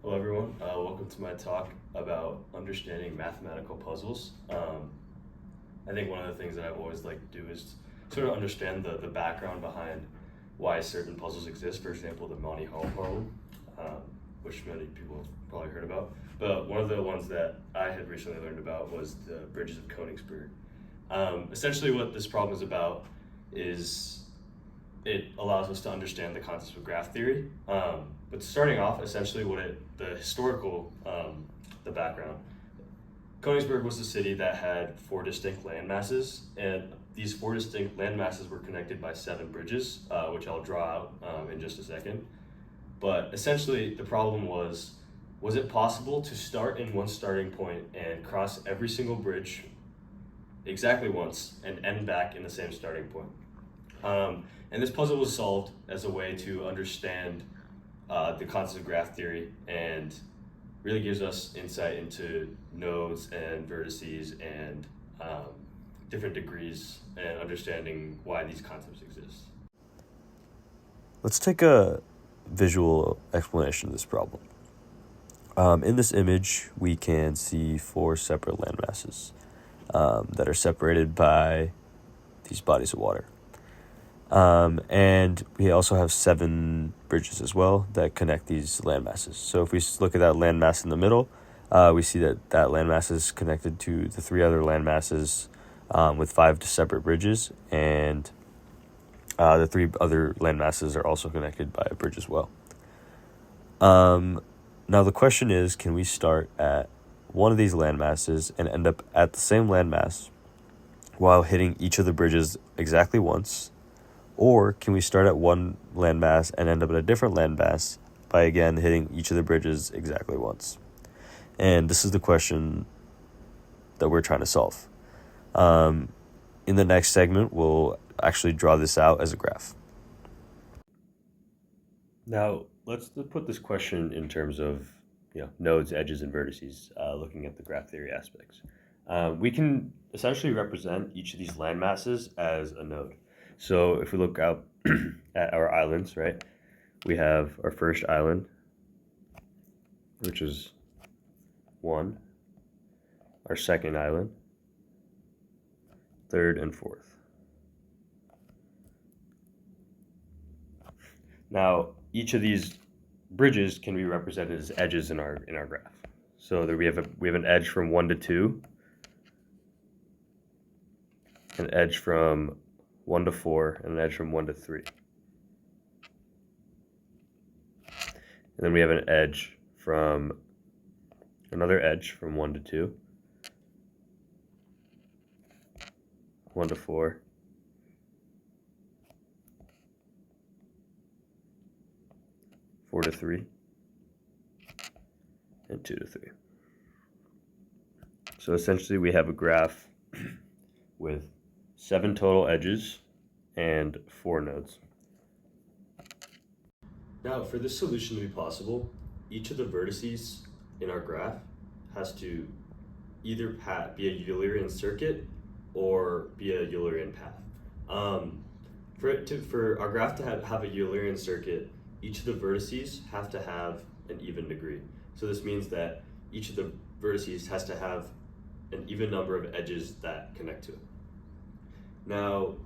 Hello, everyone. Welcome to my talk about understanding mathematical puzzles. I think one of the things that I always like to do is sort of understand the background behind why certain puzzles exist. For example, the Monty Hall problem, which many people have probably heard about. But one of the ones that I had recently learned about was the bridges of Konigsberg. Essentially, what this problem is about is it allows us to understand the concepts of graph theory. But starting off, essentially, the historical, the background. Konigsberg was a city that had four distinct land masses, and these four distinct land masses were connected by seven bridges, which I'll draw out in just a second. But essentially, the problem was it possible to start in one starting point and cross every single bridge exactly once and end back in the same starting point? And this puzzle was solved as a way to understand the concept of graph theory and really gives us insight into nodes and vertices and different degrees and understanding why these concepts exist. Let's take a visual explanation of this problem. In this image, we can see four separate landmasses that are separated by these bodies of water. And we also have seven bridges as well that connect these landmasses. So if we look at that landmass in the middle, we see that landmass is connected to the three other landmasses with five separate bridges, and the three other landmasses are also connected by a bridge as well. Now the question is, can we start at one of these landmasses and end up at the same landmass while hitting each of the bridges exactly once? Or can we start at one landmass and end up at a different landmass by, again, hitting each of the bridges exactly once? And this is the question that we're trying to solve. In the next segment, we'll actually draw this out as a graph. Now, let's put this question in terms of nodes, edges, and vertices, looking at the graph theory aspects. We can essentially represent each of these landmasses as a node. So if we look out at our islands, right, we have our first island, which is 1, our second island, third, and fourth. Now, each of these bridges can be represented as edges in our graph. So there we have an edge from 1 to 2, an edge from 1 to 4, and an edge from 1 to 3. And then we have an edge from another edge from 1 to 2, 1 to 4, 4 to 3, and 2 to 3. So essentially we have a graph with 7 total edges and 4 nodes. Now, for this solution to be possible, each of the vertices in our graph has to either be a Eulerian circuit or be a Eulerian path. For our graph to have a Eulerian circuit, each of the vertices have to have an even degree. So this means that each of the vertices has to have an even number of edges that connect to it. Now,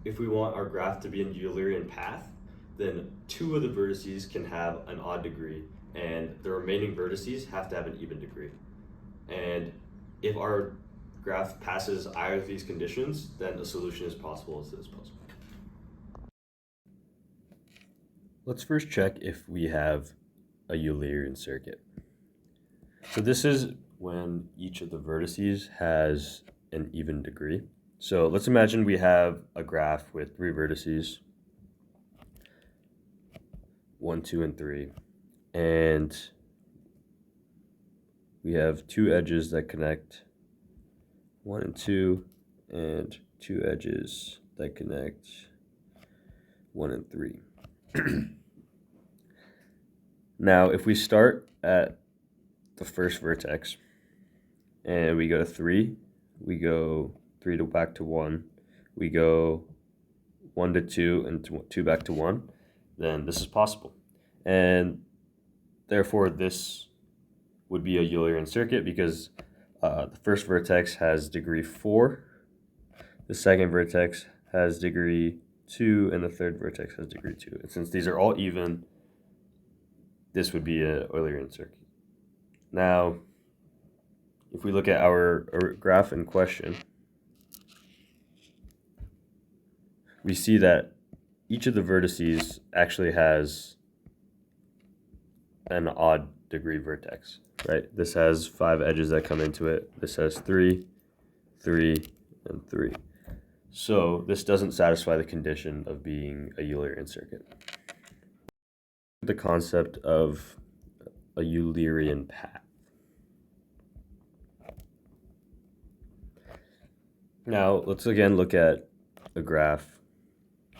if we want our graph to be an Eulerian path, then 2 of the vertices can have an odd degree, and the remaining vertices have to have an even degree. And if our graph passes either of these conditions, then a solution is possible to this puzzle. Let's first check if we have a Eulerian circuit. So this is when each of the vertices has an even degree. So let's imagine we have a graph with 3 vertices, 1, 2, and 3, and we have 2 edges that connect 1 and 2, and 2 edges that connect 1 and 3. Now, if we start at the first vertex and we go to 3, we go 3 to back to 1, we go 1 to 2, and 2 back to 1, then this is possible. And therefore, this would be a Eulerian circuit because the first vertex has degree 4, the second vertex has degree 2, and the third vertex has degree 2. And since these are all even, this would be an Eulerian circuit. Now, if we look at our graph in question, we see that each of the vertices actually has an odd degree vertex, right? This has 5 edges that come into it. This has 3, 3, and 3. So this doesn't satisfy the condition of being a Eulerian circuit. The concept of a Eulerian path. Now, let's again look at a graph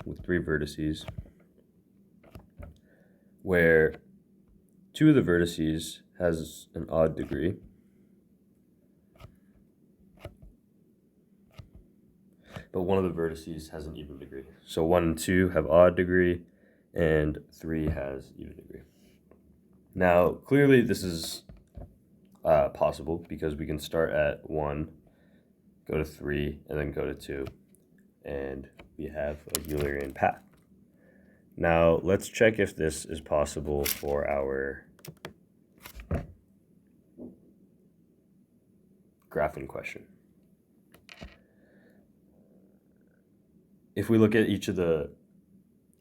with 3 vertices where 2 of the vertices has an odd degree, but one of the vertices has an even degree. So 1 and 2 have odd degree, and 3 has even degree. Now, clearly this is possible because we can start at 1, go to 3, and then go to 2, and we have a Eulerian path. Now, let's check if this is possible for our graph in question. If we look at each of the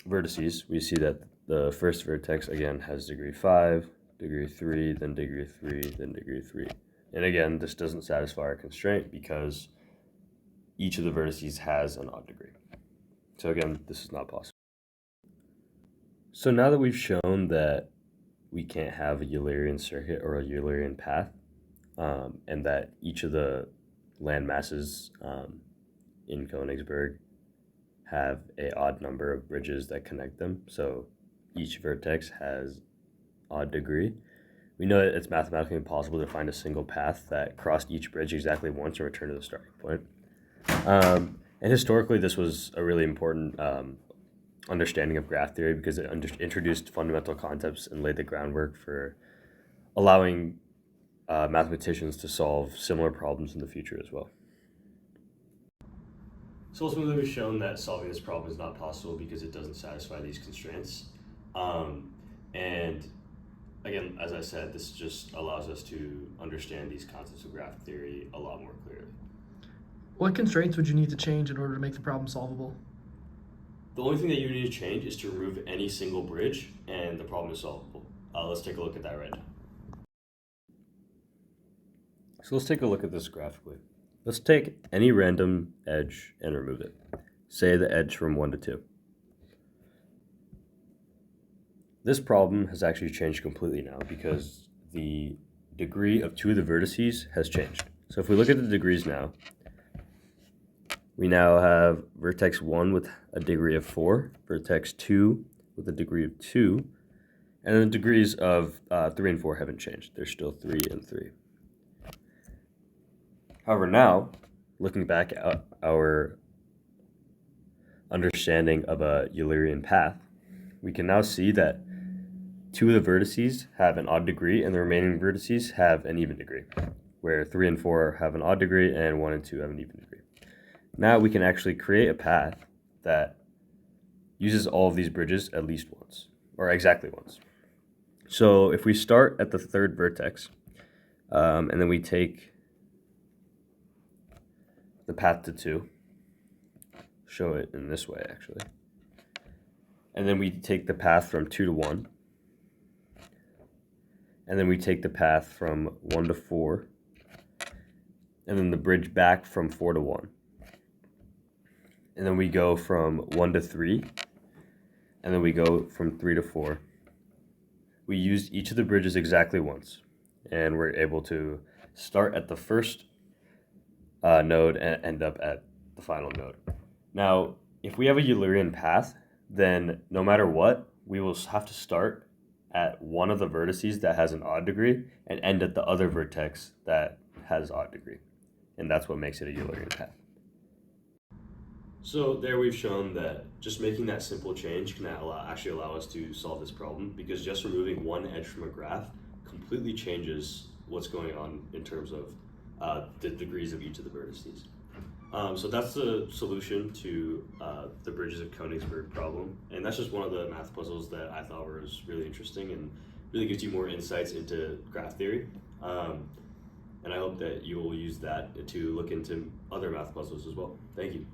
vertices, we see that the first vertex, again, has degree 5, degree 3, then degree 3, then degree 3. And again, this doesn't satisfy our constraint because each of the vertices has an odd degree. So again, this is not possible. So now that we've shown that we can't have a Eulerian circuit or a Eulerian path, and that each of the land masses in Konigsberg have an odd number of bridges that connect them, so each vertex has odd degree, we know that it's mathematically impossible to find a single path that crossed each bridge exactly once and return to the starting point. And historically, this was a really important understanding of graph theory because it introduced fundamental concepts and laid the groundwork for allowing mathematicians to solve similar problems in the future as well. So ultimately, we've shown that solving this problem is not possible because it doesn't satisfy these constraints. And again, as I said, this just allows us to understand these concepts of graph theory a lot more clearly. What constraints would you need to change in order to make the problem solvable? The only thing that you need to change is to remove any single bridge, and the problem is solvable. Let's take a look at that right now. So let's take a look at this graphically. Let's take any random edge and remove it. Say the edge from 1 to 2. This problem has actually changed completely now because the degree of 2 of the vertices has changed. So if we look at the degrees now, we now have vertex 1 with a degree of 4, vertex 2 with a degree of 2, and the degrees of 3 and 4 haven't changed. They're still 3 and 3. However, now, looking back at our understanding of a Eulerian path, we can now see that 2 of the vertices have an odd degree and the remaining vertices have an even degree, where 3 and 4 have an odd degree and 1 and 2 have an even degree. Now we can actually create a path that uses all of these bridges at least once, or exactly once. So if we start at the third vertex, and then we take the path to 2, show it in this way actually, and then we take the path from 2 to 1, and then we take the path from 1 to 4, and then the bridge back from 4 to 1. And then we go from 1 to 3, and then we go from 3 to 4. We used each of the bridges exactly once, and we're able to start at the first node and end up at the final node. Now, if we have a Eulerian path, then no matter what, we will have to start at one of the vertices that has an odd degree and end at the other vertex that has odd degree. And that's what makes it a Eulerian path. So there we've shown that just making that simple change can actually allow us to solve this problem because just removing one edge from a graph completely changes what's going on in terms of the degrees of each of the vertices. So that's the solution to the bridges of Konigsberg problem, and that's just one of the math puzzles that I thought was really interesting and really gives you more insights into graph theory. And I hope that you will use that to look into other math puzzles as well. Thank you.